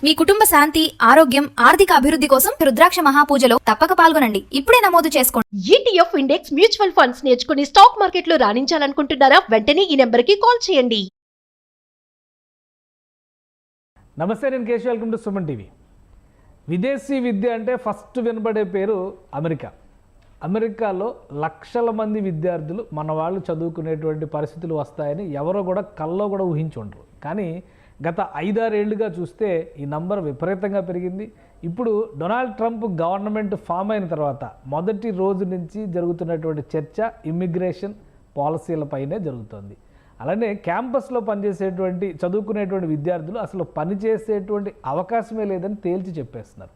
మీ కుటుంబ శాంతి, ఆరోగ్యం, ఆర్థిక అభివృద్ధి కోసం రుద్రాక్ష మహాపూజలో తప్పక పాల్గొనండి. ఇప్పుడే నమోదు చేసుకోండి. ETF ఇండెక్స్ మ్యూచువల్ ఫండ్స్ నేర్చుకుని స్టాక్ మార్కెట్ లో రాణించాలనుకుంటున్నారా? వెంటనే ఈ నెంబర్ కి కాల్ చేయండి. నమస్తే, నేను Keshav. Welcome to Suman TV. విదేశీ విద్య అంటే ఫస్ట్ వినబడే పేరు అమెరికా. అమెరికాలో లక్షల మంది విద్యార్థులు మన వాళ్ళు చదువుకునేటువంటి పరిస్థితులు వస్తాయని ఎవరో కూడా కల్లో కూడా ఊహించి ఉండరు. కానీ గత 5-6 ఏళ్లుగా చూస్తే ఈ నంబర్ విపరీతంగా పెరిగింది. ఇప్పుడు డొనాల్డ్ ట్రంప్ గవర్నమెంట్ ఫామ్ అయిన తర్వాత మొదటి రోజు నుంచి జరుగుతున్నటువంటి చర్చ ఇమ్మిగ్రేషన్ పాలసీలపైనే జరుగుతుంది. అలానే క్యాంపస్లో పనిచేసేటువంటి చదువుకునేటువంటి విద్యార్థులు అసలు పనిచేసేటువంటి అవకాశమే లేదని తేల్చి చెప్పేస్తున్నారు.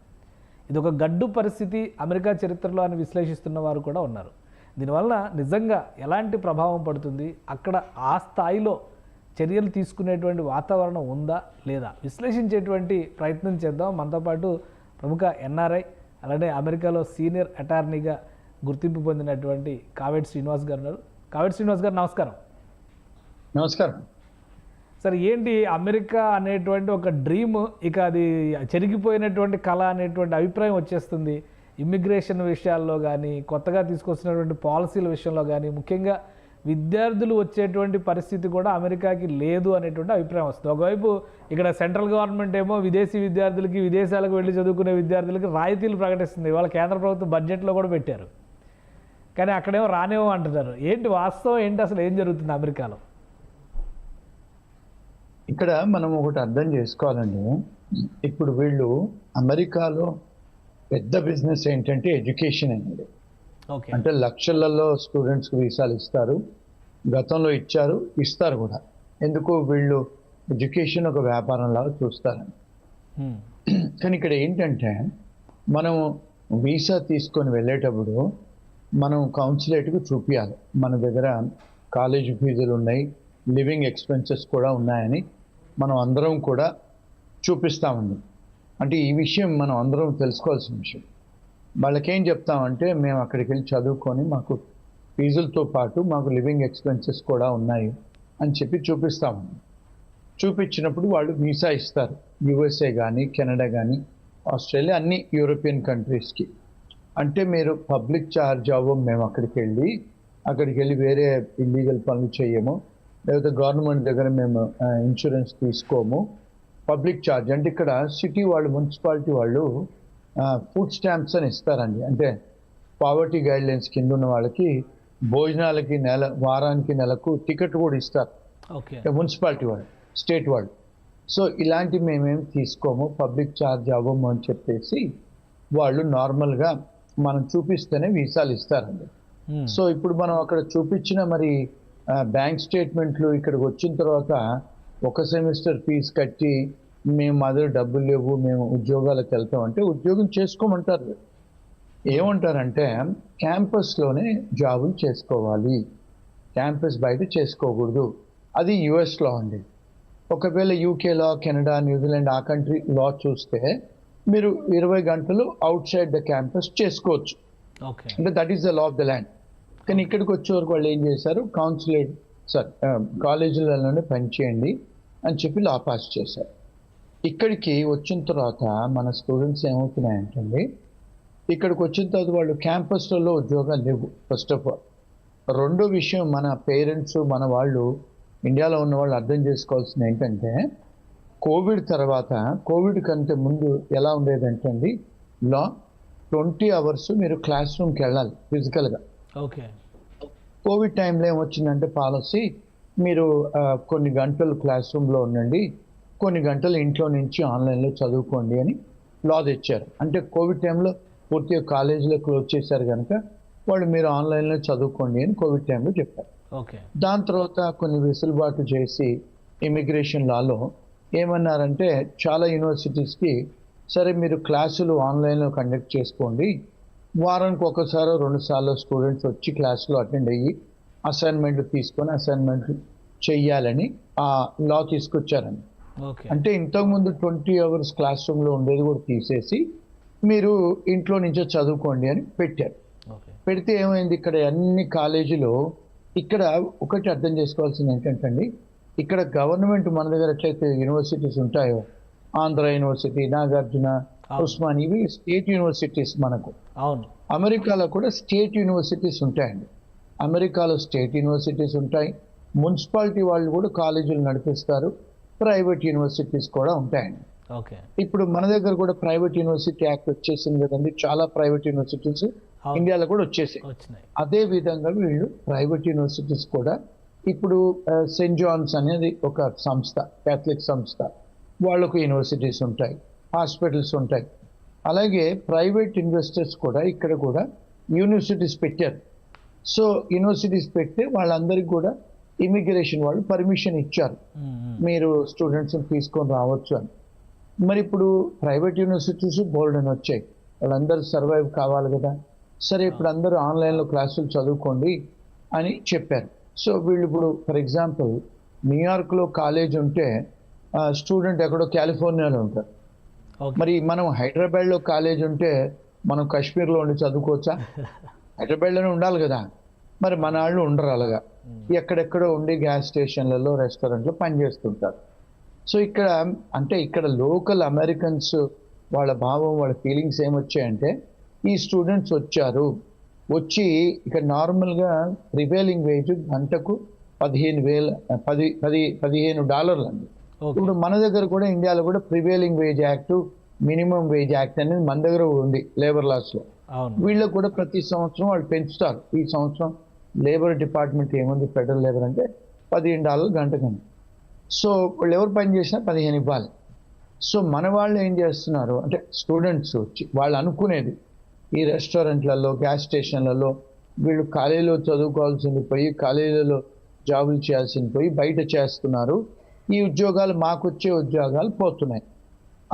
ఇది ఒక గడ్డు పరిస్థితి అమెరికా చరిత్రలో అని విశ్లేషిస్తున్న వారు కూడా ఉన్నారు. దీనివల్ల నిజంగా ఎలాంటి ప్రభావం పడుతుంది, అక్కడ ఆ స్థాయిలో చర్యలు తీసుకునేటువంటి వాతావరణం ఉందా లేదా విశ్లేషించేటువంటి ప్రయత్నం చేద్దాం. మనతో పాటు ప్రముఖ NRI అలానే అమెరికాలో సీనియర్ అటార్నీగా గుర్తింపు పొందినటువంటి కావేటి శ్రీనివాస్ గారు ఉన్నారు. కావేటి శ్రీనివాస్ గారు నమస్కారం. నమస్కారం సార్. ఏంటి అమెరికా అనేటువంటి ఒక డ్రీమ్ ఇక అది చెరిగిపోయినటువంటి కళ అనేటువంటి అభిప్రాయం వచ్చేస్తుంది. ఇమ్మిగ్రేషన్ విషయాల్లో కానీ, కొత్తగా తీసుకొచ్చినటువంటి పాలసీల విషయంలో కానీ, ముఖ్యంగా విద్యార్థులు వచ్చేటువంటి పరిస్థితి కూడా అమెరికాకి లేదు అనేటువంటి అభిప్రాయం వస్తుంది. ఒకవైపు ఇక్కడ సెంట్రల్ గవర్నమెంట్ ఏమో విదేశీ విద్యార్థులకి, విదేశాలకు వెళ్ళి చదువుకునే విద్యార్థులకి రాయితీలు ప్రకటిస్తుంది. ఇవాళ కేంద్ర ప్రభుత్వం బడ్జెట్లో కూడా పెట్టారు. కానీ అక్కడేమో రానేమో అంటున్నారు. ఏంటి వాస్తవం ఏంటి, అసలు ఏం జరుగుతుంది అమెరికాలో? ఇక్కడ మనం ఒకటి అర్థం చేసుకోవాలండి. ఇప్పుడు వీళ్ళు అమెరికాలో పెద్ద బిజినెస్ ఏంటంటే ఎడ్యుకేషన్ అనేది. అంటే లక్షలలో స్టూడెంట్స్కి వీసాలు ఇస్తారు, గతంలో ఇచ్చారు, ఇస్తారు కూడా. ఎందుకు వీళ్ళు ఎడ్యుకేషన్ ఒక వ్యాపారంలాగా చూస్తారని. కానీ ఇక్కడ ఏంటంటే మనం వీసా తీసుకొని వెళ్ళేటప్పుడు మనం కౌన్సిలేట్కి చూపించాలి మన దగ్గర కాలేజ్ ఫీజులు ఉన్నాయి, లివింగ్ ఎక్స్పెన్సెస్ కూడా ఉన్నాయని మనం అందరం కూడా చూపిస్తామండి. అంటే ఈ విషయం మనం అందరం తెలుసుకోవాల్సిన విషయం. వాళ్ళకేం చెప్తామంటే మేము అక్కడికి వెళ్ళి చదువుకొని మాకు ఫీజులతో పాటు మాకు లివింగ్ ఎక్స్పెన్సెస్ కూడా ఉన్నాయి అని చెప్పి చూపిస్తామండి. చూపించినప్పుడు వాళ్ళు వీసా ఇస్తారు. USA కానీ, కెనడా కానీ, ఆస్ట్రేలియా, అన్ని యూరోపియన్ కంట్రీస్కి. అంటే మీరు పబ్లిక్ ఛార్జ్ అవ్వం, మేము అక్కడికి వెళ్ళి వేరే ఇల్లీగల్ పనులు చేయము, లేకపోతే గవర్నమెంట్ దగ్గర మేము ఇన్సూరెన్స్ తీసుకోము. పబ్లిక్ ఛార్జ్ అంటే ఇక్కడ సిటీ వాళ్ళు, మున్సిపాలిటీ వాళ్ళు ఫుడ్ స్టాంప్స్ అని ఇస్తారండి. అంటే పావర్టీ గైడ్లైన్స్ కింద ఉన్న వాళ్ళకి భోజనాలకి వారానికి నెలకు టికెట్ కూడా ఇస్తారు మున్సిపాలిటీ వాళ్ళు, స్టేట్ వాళ్ళు. సో ఇలాంటి మేమేం తీసుకోము, పబ్లిక్ ఛార్జ్ అవ్వము అని చెప్పేసి వాళ్ళు నార్మల్గా మనం చూపిస్తేనే వీసాలు ఇస్తారండి. సో ఇప్పుడు మనం అక్కడ చూపించిన మరి బ్యాంక్ స్టేట్మెంట్లు ఇక్కడికి వచ్చిన తర్వాత ఒక సెమిస్టర్ ఫీజు కట్టి మేము మా దగ్గర డబ్బులు లేవు, మేము ఉద్యోగాలకు వెళ్తామంటే ఉద్యోగం చేసుకోమంటారు. ఏమంటారంటే క్యాంపస్లోనే జాబులు చేసుకోవాలి, క్యాంపస్ బయట చేసుకోకూడదు. అది US లో అండి. ఒకవేళ UK లా, కెనడా, న్యూజిలాండ్ ఆ కంట్రీ లా చూస్తే మీరు 20 గంటలు అవుట్ సైడ్ ద క్యాంపస్ చేసుకోవచ్చు. అంటే that is the law of the land. కానీ ఇక్కడికి వచ్చే వరకు వాళ్ళు ఏం చేశారు, కాలేజీలలోనే పనిచేయండి అని చెప్పి లా పాస్ చేశారు. ఇక్కడికి వచ్చిన తర్వాత మన స్టూడెంట్స్ ఏమవుతున్నాయంటే ఇక్కడికి వచ్చిన తర్వాత వాళ్ళు క్యాంపస్లలో ఉద్యోగాలు లేవు ఫస్ట్ ఆఫ్ ఆల్. రెండో విషయం, మన పేరెంట్స్, మన వాళ్ళు, ఇండియాలో ఉన్న వాళ్ళు అర్థం చేసుకోవాల్సింది ఏంటంటే కోవిడ్ తర్వాత, కోవిడ్ కంటే ముందు ఎలా ఉండేదంటే అండి, లా 20 hours మీరు క్లాస్ రూమ్కి వెళ్ళాలి ఫిజికల్గా. కోవిడ్ టైంలో ఏమొచ్చిందంటే పాలసీ, మీరు కొన్ని గంటలు క్లాస్ రూమ్లో ఉండండి, కొన్ని గంటలు ఇంట్లో నుంచి ఆన్లైన్లో చదువుకోండి అని లా తెచ్చారు. అంటే కోవిడ్ టైంలో పూర్తిగా కాలేజీలో క్లోజ్ చేశారు కనుక వాళ్ళు మీరు ఆన్లైన్లో చదువుకోండి అని కోవిడ్ టైంలో చెప్పారు. దాని తర్వాత కొన్ని వెసులుబాటు చేసి ఇమిగ్రేషన్ లాలో ఏమన్నారంటే చాలా యూనివర్సిటీస్కి సరే మీరు క్లాసులు ఆన్లైన్లో కండక్ట్ చేసుకోండి, వారానికి ఒకసారి 2 సార్లు స్టూడెంట్స్ వచ్చి క్లాసులో అటెండ్ అయ్యి అసైన్మెంట్లు తీసుకొని అసైన్మెంట్లు చెయ్యాలని ఆ లా తీసుకొచ్చారండి. అంటే ఇంతకుముందు 20 hours క్లాస్ రూమ్లో ఉండేది కూడా తీసేసి మీరు ఇంట్లో నుంచే చదువుకోండి అని పెట్టారు. పెడితే ఏమైంది, ఇక్కడ అన్ని కాలేజీలో ఇక్కడ ఒకటి అర్థం చేసుకోవాల్సింది ఏంటంటే అండి, ఇక్కడ గవర్నమెంట్ మన దగ్గర ఎట్లయితే యూనివర్సిటీస్ ఉంటాయో ఆంధ్ర యూనివర్సిటీ, నాగార్జున, అవును. ఉస్మాన్, ఇవి స్టేట్ యూనివర్సిటీస్ మనకు. అవును. అమెరికాలో కూడా స్టేట్ యూనివర్సిటీస్ ఉంటాయండి. అమెరికాలో స్టేట్ యూనివర్సిటీస్ ఉంటాయి, మున్సిపాలిటీ వాళ్ళు కూడా కాలేజీలు నడిపిస్తారు, ప్రైవేట్ యూనివర్సిటీస్ కూడా ఉంటాయండి. ఓకే. ఇప్పుడు మన దగ్గర కూడా ప్రైవేట్ యూనివర్సిటీ యాక్ట్ వచ్చేసింది కదండి, చాలా ప్రైవేట్ యూనివర్సిటీస్ అవును. ఇండియాలో కూడా వచ్చేసాయి. వచ్చినాయి. అదే విధంగా వీళ్ళు ప్రైవేట్ యూనివర్సిటీస్ కూడా ఇప్పుడు సెయింట్ జాన్స్ అనేది ఒక సంస్థ, క్యాథలిక్ సంస్థ, వాళ్ళకు యూనివర్సిటీస్ ఉంటాయి, హాస్పిటల్స్ ఉంటాయి. అలాగే ప్రైవేట్ ఇన్వెస్టర్స్ కూడా ఇక్కడ కూడా యూనివర్సిటీస్ పెట్టారు. సో యూనివర్సిటీస్ పెడితే వాళ్ళందరికీ కూడా ఇమిగ్రేషన్ వాళ్ళు పర్మిషన్ ఇచ్చారు, మీరు స్టూడెంట్స్ని తీసుకొని రావచ్చు అని. మరి ఇప్పుడు ప్రైవేట్ యూనివర్సిటీస్ బోల్డ్ అని వచ్చాయి, వాళ్ళందరూ సర్వైవ్ కావాలి కదా. సరే ఇప్పుడు అందరూ ఆన్లైన్లో క్లాసులు చదువుకోండి అని చెప్పారు. సో వీళ్ళు ఇప్పుడు ఫర్ ఎగ్జాంపుల్ న్యూయార్క్లో కాలేజ్ ఉంటే స్టూడెంట్ ఎక్కడో కాలిఫోర్నియాలో ఉంటారు. మరి మనం హైదరాబాద్లో కాలేజ్ ఉంటే మనం కాశ్మీర్లో ఉండి చదువుకోవచ్చా? హైదరాబాద్లోనే ఉండాలి కదా. మరి మన వాళ్ళు ఉండరు అలాగా, ఎక్కడెక్కడో ఉండి గ్యాస్ స్టేషన్లలో, రెస్టారెంట్లో పనిచేస్తుంటారు. సో ఇక్కడ అంటే ఇక్కడ లోకల్ అమెరికన్స్ వాళ్ళ భావం, వాళ్ళ ఫీలింగ్స్ ఏమొచ్చాయంటే, ఈ స్టూడెంట్స్ వచ్చారు, వచ్చి ఇక్కడ నార్మల్గా ప్రివైలింగ్ వేజ్ గంటకు $15,000 అండి. ఇప్పుడు మన దగ్గర కూడా ఇండియాలో కూడా prevailing wage act, minimum wage act అనేది మన దగ్గర ఉంది లేబర్ లాస్లో. వీళ్ళకు కూడా ప్రతి సంవత్సరం వాళ్ళు పెంచుతారు. ఈ సంవత్సరం లేబర్ డిపార్ట్మెంట్ ఏముంది, ఫెడరల్ లేబర్ అంటే $15 గంటకండి. సో వాళ్ళు ఎవరు పని చేసినా 15 ఇవ్వాలి. సో మన వాళ్ళు ఏం చేస్తున్నారు అంటే స్టూడెంట్స్ వచ్చి వాళ్ళు అనుకునేది ఈ రెస్టారెంట్లలో, గ్యాస్ స్టేషన్లలో వీళ్ళు కాలేజీలో చదువుకోవాల్సింది పోయి కాలేజీలలో జాబులు చేయాల్సింది పోయి బయట చేస్తున్నారు, ఈ ఉద్యోగాలు మాకు వచ్చే ఉద్యోగాలు పోతున్నాయి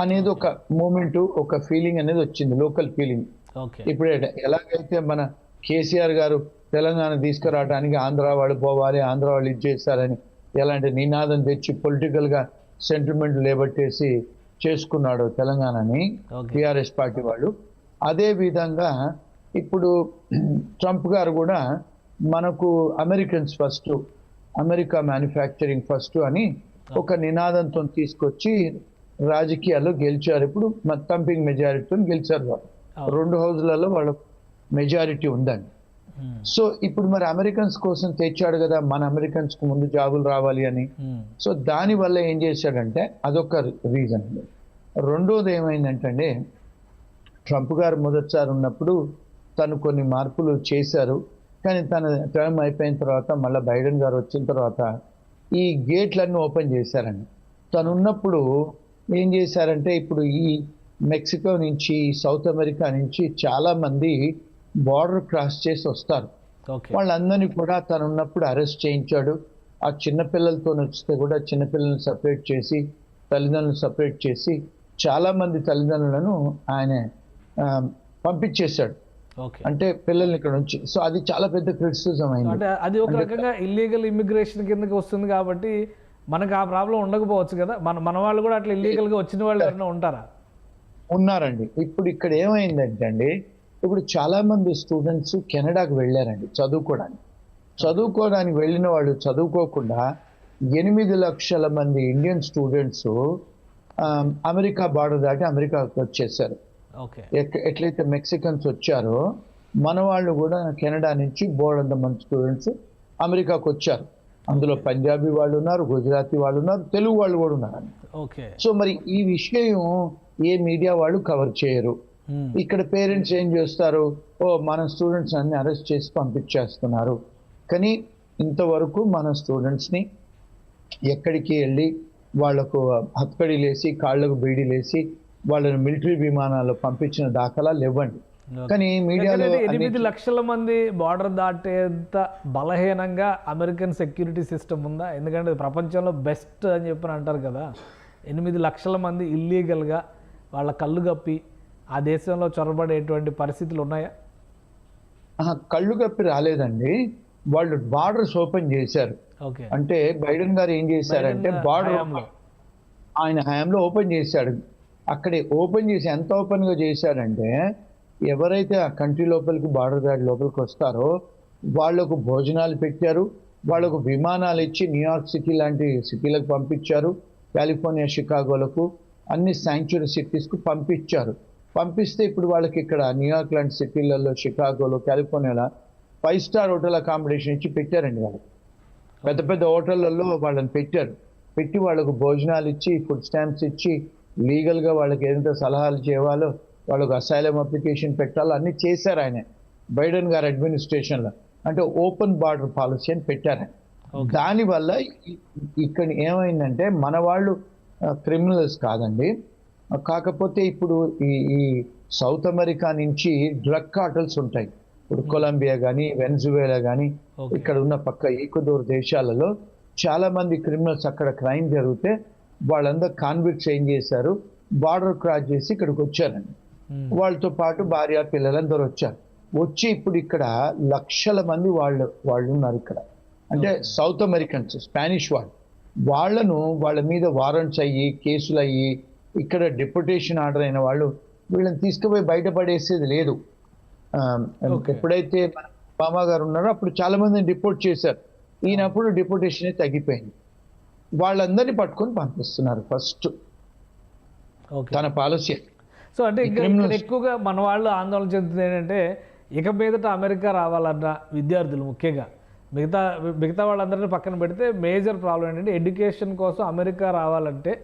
అనేది ఒక మూమెంట్, ఒక ఫీలింగ్ అనేది వచ్చింది, లోకల్ ఫీలింగ్. ఇప్పుడు ఎలాగైతే మన కేసీఆర్ గారు తెలంగాణ తీసుకురావడానికి ఆంధ్ర వాళ్ళు పోవాలి, ఆంధ్ర వాళ్ళు ఇది చేస్తారని ఎలాంటి నినాదం తెచ్చి పొలిటికల్గా సెంటిమెంట్ లేబట్టేసి చేసుకున్నాడు తెలంగాణని టీఆర్ఎస్ పార్టీ వాళ్ళు, అదే విధంగా ఇప్పుడు ట్రంప్ గారు కూడా మనకు Americans first, America manufacturing first అని ఒక నినాదంతో తీసుకొచ్చి రాజకీయాల్లో గెలిచారు. ఇప్పుడు థంపింగ్ మెజారిటీతో గెలిచారు వాళ్ళు. 2 హౌజ్లలో వాళ్ళ మెజారిటీ ఉందండి. సో ఇప్పుడు మరి అమెరికన్స్ కోసం తెచ్చాడు కదా, మన అమెరికన్స్ కు ముందు జాబులు రావాలి అని. సో దాని వల్ల ఏం చేశాడంటే అదొక రీజన్. రెండోది ఏమైందంటే ట్రంప్ గారు మొదటిసారి ఉన్నప్పుడు తను కొన్ని మార్పులు చేశారు, కానీ తన టర్మ్ అయిపోయిన తర్వాత మళ్ళీ బైడెన్ గారు వచ్చిన తర్వాత ఈ గేట్లన్నీ ఓపెన్ చేశారండి. తను ఉన్నప్పుడు ఏం చేశారంటే ఇప్పుడు ఈ మెక్సికో నుంచి, సౌత్ అమెరికా నుంచి చాలా మంది బార్డర్ క్రాస్ చేసి వస్తారు. వాళ్ళందరినీ కూడా తను ఉన్నప్పుడు అరెస్ట్ చేయించాడు. ఆ చిన్నపిల్లలతో వస్తే కూడా చిన్నపిల్లల్ని సపరేట్ చేసి, తల్లిదండ్రులను సపరేట్ చేసి చాలా మంది తల్లిదండ్రులను ఆయన పంపించేశాడు, అంటే పిల్లల్ని ఇక్కడ నుంచి. సో అది చాలా పెద్ద క్రిటిసిజం అయింది. అంటే అది ఒక రకంగా ఇల్లీగల్ ఇమిగ్రేషన్ కిందకి వస్తుంది కాబట్టి మనకు ఆ ప్రాబ్లం ఉండకపోవచ్చు కదా. మన వాళ్ళు కూడా అట్లా ఇల్లీగల్గా వచ్చిన వాళ్ళు ఎవరైనా ఉంటారా? ఉన్నారండి. ఇప్పుడు ఇక్కడ ఏమైందంటే అండి, ఇప్పుడు చాలా మంది స్టూడెంట్స్ కెనడాకు వెళ్ళారండి చదువుకోవడానికి వెళ్ళిన వాళ్ళు చదువుకోకుండా 8 లక్షల మంది ఇండియన్ స్టూడెంట్స్ అమెరికా బార్డర్ దాటి అమెరికాకు వచ్చేసారు. ఎట్లయితే మెక్సికన్స్ వచ్చారో మన వాళ్ళు కూడా కెనడా నుంచి బోర్డంత మంది స్టూడెంట్స్ అమెరికాకు వచ్చారు. అందులో పంజాబీ వాళ్ళు ఉన్నారు, గుజరాతీ వాళ్ళు ఉన్నారు, తెలుగు వాళ్ళు కూడా ఉన్నారు. సో మరి ఈ విషయం ఏ మీడియా వాళ్ళు కవర్ చేయరు. ఇక్కడ పేరెంట్స్ ఏం చేస్తారు, మన స్టూడెంట్స్ అన్ని అరెస్ట్ చేసి పంపించేస్తున్నారు. కానీ ఇంతవరకు మన స్టూడెంట్స్ని ఎక్కడికి వెళ్ళి వాళ్లకు హత్కడీలేసి కాళ్లకు బీడీలేసి వాళ్ళని మిలిటరీ విమానాల్లో పంపించిన దాఖలాలు ఇవ్వండి. కానీ మీడియాలో 8 లక్షల మంది బార్డర్ దాటేంత బలహీనంగా అమెరికన్ సెక్యూరిటీ సిస్టమ్ ఉందా? ఎందుకంటే ప్రపంచంలో బెస్ట్ అని చెప్పి అంటారు కదా. 8 లక్షల మంది ఇల్లీగల్గా వాళ్ళ కళ్ళు కప్పి ఆ దేశంలో చొరబడేటువంటి పరిస్థితులు ఉన్నాయా? కళ్ళు కప్పి రాలేదండి, వాళ్ళు బార్డర్స్ ఓపెన్ చేశారు. అంటే బైడెన్ గారు ఏం చేశారంటే బార్డర్ ఆయన హయాంలో ఓపెన్ చేశాడు. అక్కడే ఓపెన్ చేసి ఎంత ఓపెన్గా చేశాడంటే ఎవరైతే ఆ కంట్రీ లోపలికి బార్డర్ దాటి లోపలికి వస్తారో వాళ్లకు భోజనాలు పెట్టారు, వాళ్లకు విమానాలు ఇచ్చి న్యూయార్క్ సిటీ లాంటి సిటీలకు పంపించారు, కాలిఫోర్నియా, షికాగోలకు. అన్ని శాంక్చురీ సిటీస్కు పంపించారు. పంపిస్తే ఇప్పుడు వాళ్ళకి ఇక్కడ న్యూయార్క్ లాంటి సిటీలలో, షికాగోలో, కాలిఫోర్నియాలో 5 స్టార్ హోటల్ అకామిడేషన్ ఇచ్చి పెట్టారండి వాళ్ళకి. పెద్ద పెద్ద హోటళ్లలో వాళ్ళని పెట్టి వాళ్ళకు భోజనాలు ఇచ్చి, ఫుడ్ స్టాంప్స్ ఇచ్చి, లీగల్గా వాళ్ళకి ఏదైతే సలహాలు చేయాలో, వాళ్ళకు అసైలం అప్లికేషన్ పెట్టాలో అన్నీ చేశారు ఆయన బైడెన్ గారి అడ్మినిస్ట్రేషన్లో. అంటే ఓపెన్ బార్డర్ పాలసీ అని పెట్టారు. దానివల్ల ఇక్కడ ఏమైందంటే మన వాళ్ళు క్రిమినల్స్ కాదండి, కాకపోతే ఇప్పుడు ఈ సౌత్ అమెరికా నుంచి డ్రగ్ కార్టల్స్ ఉంటాయి. ఇప్పుడు కొలంబియా కానీ, వెనిజువేలా కానీ, ఇక్కడ ఉన్న పక్క ఈక్వెడోర్ దేశాలలో చాలా మంది క్రిమినల్స్ అక్కడ క్రైమ్ జరిగితే వాళ్ళందరూ కాన్విక్ట్స్ ఏం చేశారు, బార్డర్ క్రాస్ చేసి ఇక్కడికి వచ్చారండి. వాళ్ళతో పాటు భార్య పిల్లలందరూ వచ్చి ఇప్పుడు ఇక్కడ లక్షల మంది వాళ్ళు ఉన్నారు ఇక్కడ. అంటే సౌత్ అమెరికన్స్, స్పానిష్ వాళ్ళ మీద వారెంట్స్ అయ్యి, కేసులు అయ్యి, ఇక్కడ డిప్యూటేషన్ ఆర్డర్ అయిన వాళ్ళు వీళ్ళని తీసుకుపోయి బయటపడేసేది లేదు. ఎప్పుడైతే ఒబామా గారు ఉన్నారో అప్పుడు చాలా మందిని డిపోర్ట్ చేశారు. ఈయనప్పుడు డిపోర్టేషన్ తగ్గిపోయింది. వాళ్ళందరినీ పట్టుకొని పంపిస్తున్నారు ఫస్ట్ తన పాలసీ. సో అంటే ఇక్కడ ఎక్కువగా మన వాళ్ళు ఆందోళన చెందుతుంది ఏంటంటే, ఇక మీదట అమెరికా రావాలన్న విద్యార్థులు ముఖ్యంగా, మిగతా వాళ్ళందరినీ పక్కన పెడితే మేజర్ ప్రాబ్లం ఏంటంటే ఎడ్యుకేషన్ కోసం అమెరికా రావాలంటే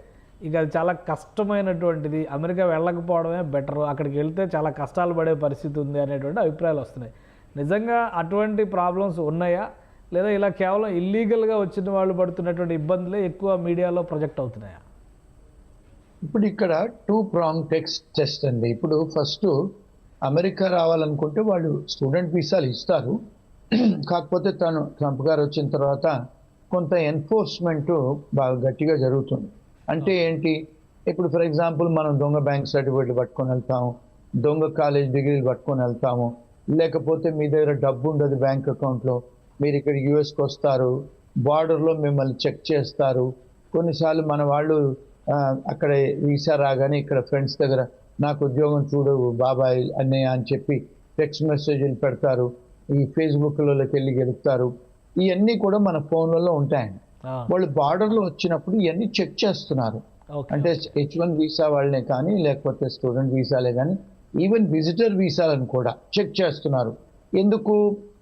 ఇక అది చాలా కష్టమైనటువంటిది, అమెరికా వెళ్ళకపోవడమే బెటర్, అక్కడికి వెళ్తే చాలా కష్టాలు పడే పరిస్థితి ఉంది అనేటువంటి అభిప్రాయాలు వస్తున్నాయి. నిజంగా అటువంటి ప్రాబ్లమ్స్ ఉన్నాయా, లేదా ఇలా కేవలం ఇల్లీగల్గా వచ్చిన వాళ్ళు పడుతున్నటువంటి ఇబ్బందులే ఎక్కువ మీడియాలో ప్రొజెక్ట్ అవుతున్నాయా? ఇప్పుడు ఇక్కడ 2 prong టెస్ట్ అండి. ఇప్పుడు ఫస్ట్ అమెరికా రావాలనుకుంటే వాళ్ళు స్టూడెంట్ వీసాలు ఇస్తారు. కాకపోతే ట్రంప్ గారు వచ్చిన తర్వాత కొంత ఎన్ఫోర్స్మెంట్ బాగా గట్టిగా జరుగుతుంది. అంటే ఏంటి, ఇప్పుడు ఫర్ ఎగ్జాంపుల్ మనం దొంగ బ్యాంక్ సర్టిఫికేట్లు పట్టుకొని వెళ్తాము, దొంగ కాలేజ్ డిగ్రీలు పట్టుకొని వెళ్తాము, లేకపోతే మీ దగ్గర డబ్బు ఉండదు బ్యాంక్ అకౌంట్లో, మీరు ఇక్కడ యూఎస్కి వస్తారు, బార్డర్లో మిమ్మల్ని చెక్ చేస్తారు. కొన్నిసార్లు మన వాళ్ళు అక్కడ వీసా రాగానే ఇక్కడ ఫ్రెండ్స్ దగ్గర నాకు ఉద్యోగం చూడు బాబాయ్ అన్నయ్య అని చెప్పి టెక్స్ట్ మెసేజ్లు పెడతారు, ఈ ఫేస్బుక్లలోకి వెళ్ళి గెలుపుతారు. ఇవన్నీ కూడా మన ఫోన్లలో ఉంటాయండి. వాళ్ళు బార్డర్లో వచ్చినప్పుడు ఇవన్నీ చెక్ చేస్తున్నారు. అంటే H1 వీసా వాళ్ళనే కానీ, లేకపోతే స్టూడెంట్ వీసాలే కానీ, ఈవెన్ విజిటర్ వీసాలను కూడా చెక్ చేస్తున్నారు. ఎందుకు,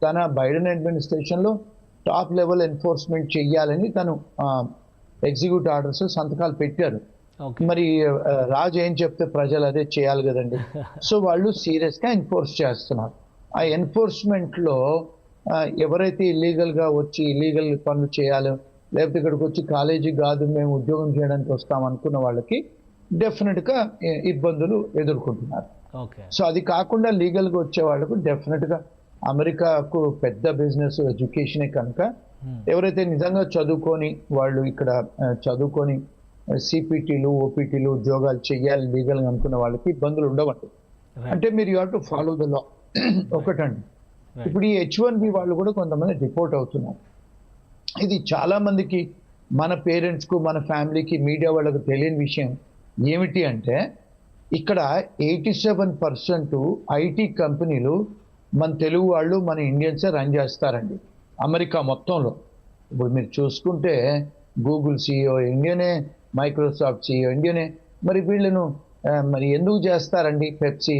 తన బైడెన్ అడ్మినిస్ట్రేషన్లో టాప్ లెవెల్ ఎన్ఫోర్స్మెంట్ చెయ్యాలని తను ఎగ్జిక్యూటివ్ ఆర్డర్స్ సంతకాలు పెట్టారు. మరి రాజు ఏం చెప్తే ప్రజలు అదే చేయాలి కదండి. సో వాళ్ళు సీరియస్గా ఎన్ఫోర్స్ చేస్తున్నారు. ఆ ఎన్ఫోర్స్మెంట్లో ఎవరైతే ఇల్లీగల్గా వచ్చి ఇల్లీగల్ పనులు చేయాలో, లేకపోతే ఇక్కడికి వచ్చి కాలేజీ కాదు మేము ఉద్యోగం చేయడానికి వస్తాం అనుకున్న వాళ్ళకి డెఫినెట్గా ఇబ్బందులు ఎదుర్కొంటున్నారు. సో అది కాకుండా లీగల్గా వచ్చే వాళ్ళకు డెఫినెట్గా అమెరికాకు పెద్ద బిజినెస్ ఎడ్యుకేషనే కనుక ఎవరైతే నిజంగా చదువుకొని వాళ్ళు ఇక్కడ చదువుకొని సిపిటీలు, ఓపీటీలు ఉద్యోగాలు చెయ్యాలి లీగల్గా అనుకున్న వాళ్ళకి ఇబ్బందులు ఉండవండి. అంటే మీరు you have to follow the law ఒకటండి. ఇప్పుడు ఈ H1B వాళ్ళు కూడా కొంతమంది డిపోర్ట్ అవుతున్నారు. ఇది చాలా మందికి, మన పేరెంట్స్కు, మన ఫ్యామిలీకి, మీడియా వాళ్ళకు తెలియని విషయం ఏమిటి అంటే, ఇక్కడ 87% ఐటీ కంపెనీలు మన తెలుగు వాళ్ళు, మన ఇండియన్సే రన్ చేస్తారండి అమెరికా మొత్తంలో. ఇప్పుడు మీరు చూసుకుంటే గూగుల్ CEO ఇండియనే, మైక్రోసాఫ్ట్ CEO ఇండియనే. మరి వీళ్ళను మరి ఎందుకు చేస్తారండి? పెప్సీ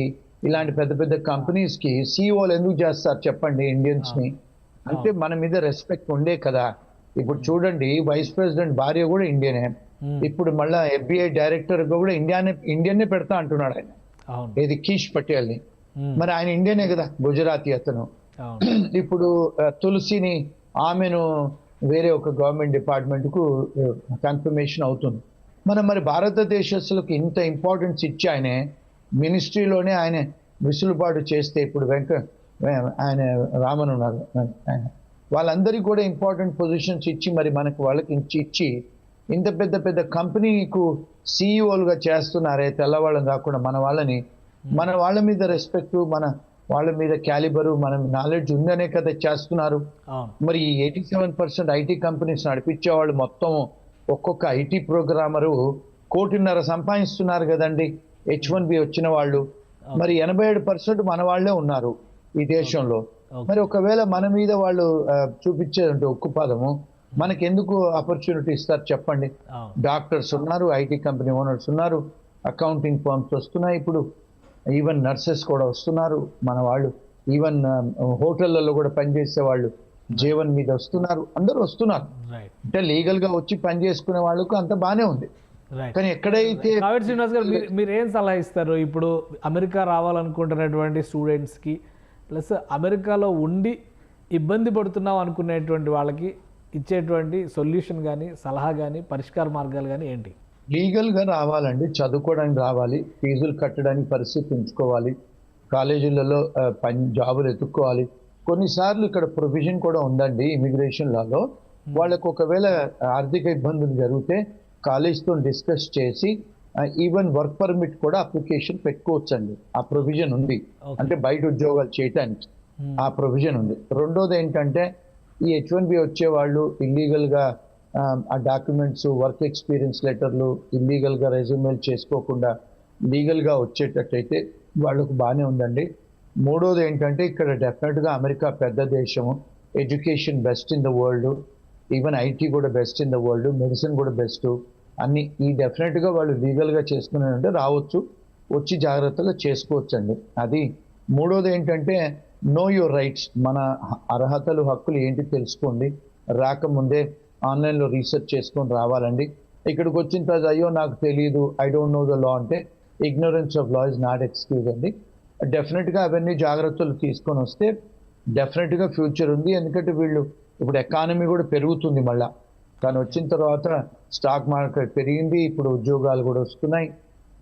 ఇలాంటి పెద్ద పెద్ద కంపెనీస్కి CEOలు ఎందుకు చేస్తారు చెప్పండి ఇండియన్స్ని? అంటే మన మీద రెస్పెక్ట్ ఉండే కదా. ఇప్పుడు చూడండి, వైస్ ప్రెసిడెంట్ భార్య కూడా ఇండియనే. ఇప్పుడు మళ్ళీ FBI డైరెక్టర్ కూడా ఇండియన్నే పెడతా అంటున్నాడు ఆయన, ఏది కీష్ పటేల్ని. మరి ఆయన ఇండియనే కదా, గుజరాతీ అతను. ఇప్పుడు తులసిని, ఆమెను వేరే ఒక గవర్నమెంట్ డిపార్ట్మెంట్కు కన్ఫర్మేషన్ అవుతుంది. మరి భారతదేశస్తులకు ఇంత ఇంపార్టెన్స్ ఇచ్చి ఆయన మినిస్ట్రీలోనే ఆయన విసులుబాటు చేస్తే, ఇప్పుడు ఆయన రామన్ ఉన్నారు, ఆయన వాళ్ళందరికీ కూడా ఇంపార్టెంట్ పొజిషన్స్ ఇచ్చి మరి వాళ్ళకి ఇచ్చి ఇంత పెద్ద పెద్ద కంపెనీకు CEOలుగా చేస్తున్నారే తెల్లవాళ్ళని కాకుండా మన వాళ్ళ మీద రెస్పెక్ట్, మన వాళ్ళ మీద క్యాలిబరు, మన నాలెడ్జ్ ఉందనే కదా చేస్తున్నారు. మరి 87% ఐటీ కంపెనీస్ నడిపించేవాళ్ళు మొత్తం ఒక్కొక్క ఐటీ ప్రోగ్రామరు 1.5 కోటి సంపాదిస్తున్నారు కదండి H1B వచ్చిన వాళ్ళు. మరి 87% మన వాళ్ళే ఉన్నారు ఈ దేశంలో. మరి ఒకవేళ మన మీద వాళ్ళు చూపించేదంటే ఉక్కుపాదము, మనకెందుకు ఆపర్చునిటీ ఇస్తారు చెప్పండి? అవును. డాక్టర్స్ ఉన్నారు, ఐటీ కంపెనీ ఓనర్స్ ఉన్నారు, అకౌంటింగ్ ఫర్మ్స్ వస్తున్నాయి, ఇప్పుడు ఈవెన్ నర్సెస్ కూడా వస్తున్నారు మన వాళ్ళు, ఈవెన్ హోటళ్లలో కూడా పనిచేసే వాళ్ళు జీవన్ మీద వస్తున్నారు, అందరూ వస్తున్నారు. రైట్ అంటే లీగల్ గా వచ్చి పని చేసుకునే వాళ్ళకు అంత బానే ఉంది. రైట్. కానీ ఎక్కడైతే కావేటి శ్రీనివాస్ గారు మీరు ఏం సలహా ఇస్తారు ఇప్పుడు అమెరికా రావాలనుకుంటున్నటువంటి స్టూడెంట్స్కి, ప్లస్ అమెరికాలో ఉండి ఇబ్బంది పడుతున్నాం అనుకునేటువంటి వాళ్ళకి ఇచ్చేటువంటి సొల్యూషన్ కానీ, సలహా కానీ, పరిష్కార మార్గాలు కానీ ఏంటి? లీగల్ గా రావాలండి, చదువుకోవడానికి రావాలి, ఫీజులు కట్టడానికి పరిస్థితి ఉంచుకోవాలి, కాలేజీలలో జాబులు ఎత్తుక్కోవాలి. కొన్నిసార్లు ఇక్కడ ప్రొవిజన్ కూడా ఉందండి ఇమిగ్రేషన్ లాలో, వాళ్ళకు ఒకవేళ ఆర్థిక ఇబ్బందులు జరిగితే కాలేజ్తో డిస్కస్ చేసి ఈవెన్ వర్క్ పర్మిట్ కూడా అప్లికేషన్ పెట్టుకోవచ్చండి. ఆ ప్రొవిజన్ ఉంది, అంటే బయట ఉద్యోగాలు చేయటానికి ఆ ప్రొవిజన్ ఉంది. రెండోది ఏంటంటే ఈ H1B వచ్చే వాళ్ళు ఇల్లీగల్గా ఆ డాక్యుమెంట్స్, వర్క్ ఎక్స్పీరియన్స్ లెటర్లు ఇల్లీగల్గా రెజ్యూమేలు చేసుకోకుండా లీగల్గా వచ్చేటట్టయితే వాళ్ళకు బాగానే ఉందండి. మూడోది ఏంటంటే ఇక్కడ డెఫినెట్గా అమెరికా పెద్ద దేశము, education best in the world, even IT కూడా best in the world, medicine కూడా బెస్ట్, అన్ని ఈ డెఫినెట్గా వాళ్ళు లీగల్గా చేసుకున్నారంటే రావచ్చు, వచ్చి జాగ్రత్తగా చేసుకోవచ్చు అండి. అది మూడోది ఏంటంటే నో యువర్ రైట్స్, మన అర్హతలు హక్కులు ఏంటి తెలుసుకోండి, రాకముందే ఆన్లైన్లో రీసెర్చ్ చేసుకొని రావాలండి. ఇక్కడికి వచ్చిన తర్వాత అయ్యో నాకు తెలియదు, I don't know the law అంటే ignorance of law is not excuse అండి. డెఫినెట్గా అవన్నీ జాగ్రత్తలు తీసుకొని వస్తే డెఫినెట్గా ఫ్యూచర్ ఉంది. ఎందుకంటే వీళ్ళు ఇప్పుడు ఎకానమీ కూడా పెరుగుతుంది మళ్ళా, కానీ వచ్చిన తర్వాత స్టాక్ మార్కెట్ పెరిగింది, ఇప్పుడు ఉద్యోగాలు కూడా వస్తున్నాయి.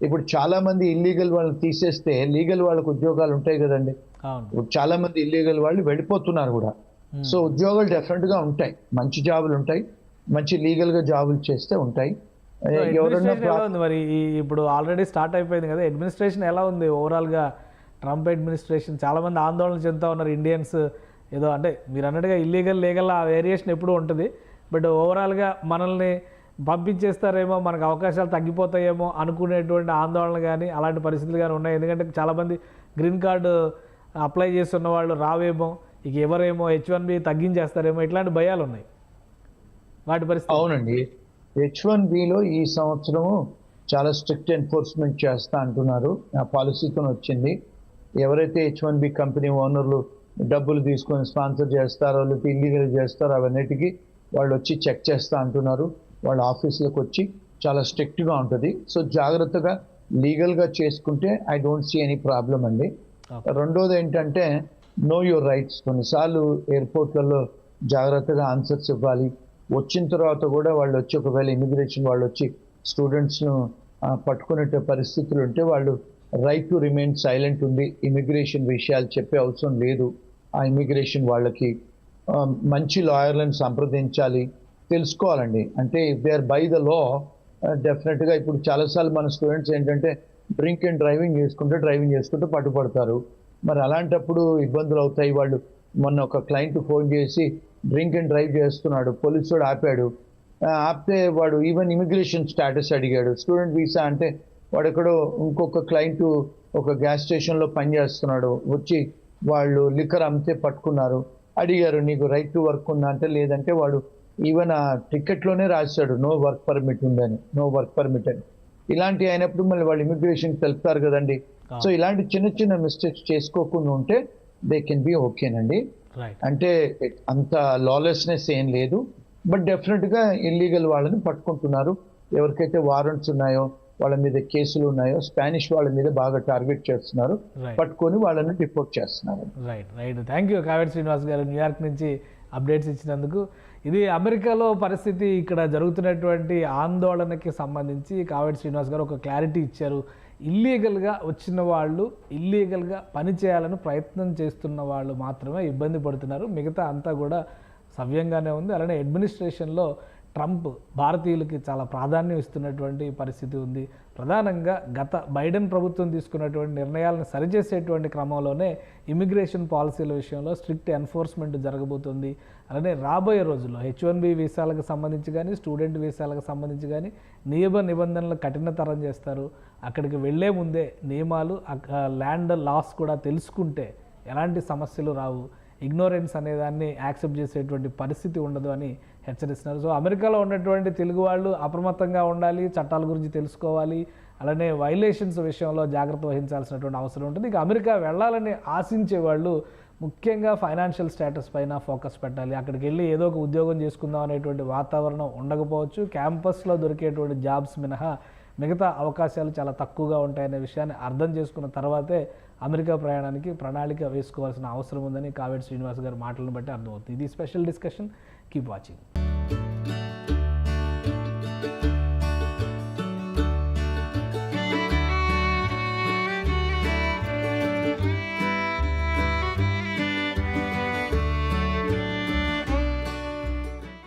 ఇప్పుడు చాలా మంది ఇల్లీగల్ వాళ్ళని తీసేస్తే లీగల్ వాళ్ళకు ఉద్యోగాలు ఉంటాయి కదండి. ఇప్పుడు చాలా మంది ఇల్లీగల్ వాళ్ళు వెళ్ళిపోతున్నారు కూడా. సో ఉద్యోగాలు డెఫినెట్గా ఉంటాయి, మంచి జాబులు ఉంటాయి, మంచి లీగల్గా జాబులు చేస్తే ఉంటాయి. ఎవరన్నా మరి ఇప్పుడు ఆల్రెడీ స్టార్ట్ అయిపోయింది కదా, అడ్మినిస్ట్రేషన్ ఎలా ఉంది ఓవరాల్గా? ట్రంప్ అడ్మినిస్ట్రేషన్ చాలా మంది ఆందోళన చెందుతూ ఉన్నారు, ఇండియన్స్ ఏదో అంటే మీరు అన్నట్టుగా ఇల్లీగల్ లీగల్ ఆ వేరియేషన్ ఎప్పుడూ ఉంటుంది, బట్ ఓవరాల్గా మనల్ని పంపించేస్తారేమో, మనకు అవకాశాలు తగ్గిపోతాయేమో అనుకునేటువంటి ఆందోళన కానీ అలాంటి పరిస్థితులు కానీ ఉన్నాయి. ఎందుకంటే చాలామంది గ్రీన్ కార్డు అప్లై చేస్తున్న వాళ్ళు రావేమో, ఇక ఎవరేమో H1B తగ్గించేస్తారేమో, ఇట్లాంటి భయాలు ఉన్నాయి వాటి పరిస్థితి. అవునండి, H1Bలో ఈ సంవత్సరము చాలా స్ట్రిక్ట్ ఎన్ఫోర్స్మెంట్ చేస్తా అంటున్నారు, ఆ పాలసీతో వచ్చింది. ఎవరైతే H1B కంపెనీ ఓనర్లు డబ్బులు తీసుకొని స్పాన్సర్ చేస్తారో లేకపోతే ఇల్లీగల్ చేస్తారో అవన్నిటికీ వాళ్ళు వచ్చి చెక్ చేస్తా అంటున్నారు. వాళ్ళ ఆఫీసులకు వచ్చి చాలా స్ట్రిక్ట్గా ఉంటుంది. సో జాగ్రత్తగా లీగల్గా చేసుకుంటే I don't see any problem అండి. రెండోది ఏంటంటే నో యువర్ రైట్స్. కొన్నిసార్లు ఎయిర్పోర్ట్లలో జాగ్రత్తగా ఆన్సర్స్ ఇవ్వాలి. వచ్చిన తర్వాత కూడా వాళ్ళు వచ్చి ఒకవేళ ఇమిగ్రేషన్ వాళ్ళు వచ్చి స్టూడెంట్స్ను పట్టుకునే పరిస్థితులు ఉంటే వాళ్ళు రైట్ టు రిమైన్ సైలెంట్ ఉంది, ఇమిగ్రేషన్ విషయాలు చెప్పే అవసరం లేదు. ఆ ఇమిగ్రేషన్ వాళ్ళకి మంచి లాయర్లను సంప్రదించాలి, తెలుసుకోవాలండి. అంటే if they are by the law డెఫినెట్గా ఇప్పుడు చాలాసార్లు మన స్టూడెంట్స్ ఏంటంటే డ్రింక్ అండ్ డ్రైవింగ్ చేసుకుంటూ పట్టుపడతారు. మరి అలాంటప్పుడు ఇబ్బందులు అవుతాయి. వాళ్ళు మొన్న ఒక క్లయింట్ ఫోన్ చేసి డ్రింక్ అండ్ డ్రైవ్ చేస్తున్నాడు, పోలీసు వాడు ఆపాడు. ఆపితే వాడు ఈవెన్ ఇమిగ్రేషన్ స్టేటస్ అడిగాడు, స్టూడెంట్ వీసా అంటే వాడు ఎక్కడో ఇంకొక క్లయింట్ ఒక గ్యాస్ స్టేషన్లో పనిచేస్తున్నాడు, వచ్చి వాళ్ళు లిక్కర్ అమ్మితే పట్టుకున్నారు. అడిగారు నీకు రైట్ టు వర్క్ ఉందా అంటే లేదంటే వాడు ఈవెన్ ఆ టికెట్లోనే రాశాడు నో వర్క్ పర్మిట్ ఉందని, నో వర్క్ పర్మిట్ అని. ఇలాంటివి అయినప్పుడు మళ్ళీ వాళ్ళు ఇమిగ్రేషన్ తెలుపుతారు కదండి. సో ఇలాంటి చిన్న చిన్న మిస్టేక్స్ చేసుకోకుండా ఉంటే దే కెన్ బి ఓకేనండి. అంటే అంత లాలెస్నెస్ ఏం లేదు, బట్ డెఫినెట్గా ఇల్లీగల్ వాళ్ళని పట్టుకుంటున్నారు. ఎవరికైతే వారెంట్స్ ఉన్నాయో వాళ్ళ మీద కేసులు ఉన్నాయో స్పానిష్ వాళ్ళ మీద బాగా టార్గెట్ చేస్తున్నారు, పట్టుకొని వాళ్ళని రిపోర్ట్ చేస్తున్నారు. Right. Thank you Kaveti Srinivas గారు, న్యూయార్క్ నుంచి అప్డేట్స్ ఇచ్చినందుకు. ఇది అమెరికాలో పరిస్థితి, ఇక్కడ జరుగుతున్నటువంటి ఆందోళనకి సంబంధించి కావేటి శ్రీనివాస్ గారు ఒక క్లారిటీ ఇచ్చారు. ఇల్లీగల్గా వచ్చిన వాళ్ళు, ఇల్లీగల్గా పని చేయాలని ప్రయత్నం చేస్తున్న వాళ్ళు మాత్రమే ఇబ్బంది పడుతున్నారు, మిగతా అంతా కూడా సవ్యంగానే ఉంది. అలానే అడ్మినిస్ట్రేషన్లో ట్రంప్ భారతీయులకి చాలా ప్రాధాన్యం ఇస్తున్నటువంటి పరిస్థితి ఉంది. ప్రధానంగా గత బైడెన్ ప్రభుత్వం తీసుకున్నటువంటి నిర్ణయాలను సరిచేసేటువంటి క్రమంలోనే ఇమిగ్రేషన్ పాలసీల విషయంలో స్ట్రిక్ట్ ఎన్ఫోర్స్మెంట్ జరగబోతుంది. అలానే రాబోయే రోజుల్లో H1B వీసాలకు సంబంధించి కానీ, స్టూడెంట్ వీసాలకు సంబంధించి కానీ నిబంధనలు కఠినతరం చేస్తారు. అక్కడికి వెళ్లే ముందే నియమాలు, ల్యాండ్ లాస్ కూడా తెలుసుకుంటే ఎలాంటి సమస్యలు రావు, ఇగ్నోరెన్స్ అనేదాన్ని యాక్సెప్ట్ చేసేటువంటి పరిస్థితి ఉండదు అని హెచ్చరిస్తున్నారు. సో అమెరికాలో ఉన్నటువంటి తెలుగు వాళ్ళు అప్రమత్తంగా ఉండాలి, చట్టాల గురించి తెలుసుకోవాలి, అలానే వైలేషన్స్ విషయంలో జాగ్రత్త వహించాల్సినటువంటి అవసరం ఉంటుంది. ఇక అమెరికా వెళ్ళాలని ఆశించే వాళ్ళు ముఖ్యంగా ఫైనాన్షియల్ స్టేటస్ పైన ఫోకస్ పెట్టాలి. అక్కడికి వెళ్ళి ఏదో ఒక ఉద్యోగం చేసుకుందాం అనేటువంటి వాతావరణం ఉండకపోవచ్చు. క్యాంపస్లో దొరికేటువంటి జాబ్స్ మినహా మిగతా అవకాశాలు చాలా తక్కువగా ఉంటాయనే విషయాన్ని అర్థం చేసుకున్న తర్వాతే అమెరికా ప్రయాణానికి ప్రణాళిక వేసుకోవాల్సిన అవసరం ఉందని కావేటి శ్రీనివాస్ గారి మాటలను బట్టి అర్థమవుతుంది. ఇది స్పెషల్ డిస్కషన్. Keep watching.